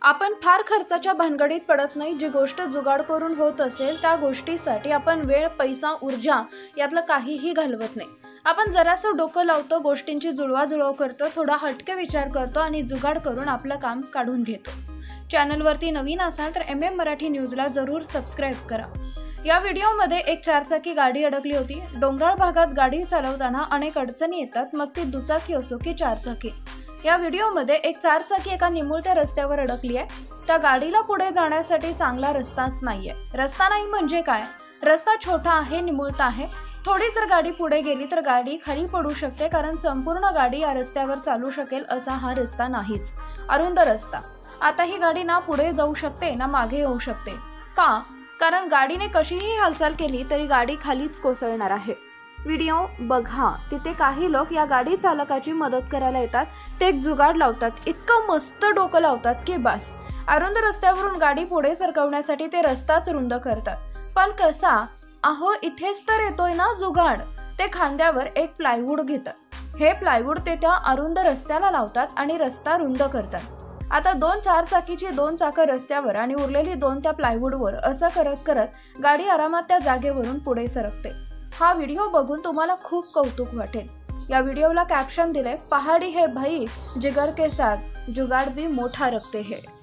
आपण फार खर्चाच्या भानगडीत पडत नाही। जी गोष्ट जुगाड करून होत असेल त्या गोष्टीसाठी आपण वेळ, पैसा, ऊर्जा यातलं काहीही घालवत नाही। आपण जरासं डोकं लावतो, गोष्टींची जुळवाजुळव करतो, थोडा हटके विचार करतो आणि जुगाड करून आपलं काम काढून घेतो। चॅनलवरती नवीन असाल तर MM मराठी न्यूजला जरूर सबस्क्राइब करा। या व्हिडिओमध्ये एक चारचाकी गाडी अडकली होती। डोंगराळ भागात गाडी चालवताना अनेक अडचणी येतात, मग ती दुचाकी असो की चारचाकी। या व्हिडिओमध्ये एक चारचाकी एका निमुळत्या रस्त्यावर अडकली आहे। त्या गाडीला पुढे जाण्यासाठी चांगला रस्ताच नाहीये। रस्ता नाही म्हणजे काय? रस्ता छोटा आहे, निमुळता आहे। थोडी जर गाडी पुढे गेली तर गाडी खाली पडू शकते, कारण संपूर्ण गाडी या रस्त्यावर चालू शकेल असा हा रस्ता नाहीच। अरुंद रस्ता। आता ही गाडी ना पुढे जाऊ शकते ना मागे येऊ शकते। का? कारण गाडीने कशीही हालचाल केली तरी गाडी खालीच कोसळणार आहे। व्हिडिओ बघा, तिथे काही लोक या गाडी चालकाची मदत करायला येतात। ते एक जुगाड लावतात, इतकं मस्त डोकं लावतात की बस। अरुंद रस्त्यावरून गाडी पुढे सरकवण्यासाठी ते रस्ताच रुंद करतात। पण कसा? अहो, इथेच तर येतोय ना जुगाड। ते खांद्यावर एक प्लायवूड घेतात। हे प्लायवूड ते त्या अरुंद रस्त्याला लावतात आणि रस्ता रुंद करतात। आता दोन चारचाकीची दोन चाकं रस्त्यावर आणि उरलेली दोन त्या प्लायवूडवर असं करत करत गाडी आरामात त्या जागेवरून पुढे सरकते। हा व्हिडिओ बघून तुम्हाला खूप कौतुक वाटेल। या व्हिडिओला कॅप्शन दिले, पहाड़ी है भाई जिगर के साथ जुगाड़ भी मोठा रखते हैं।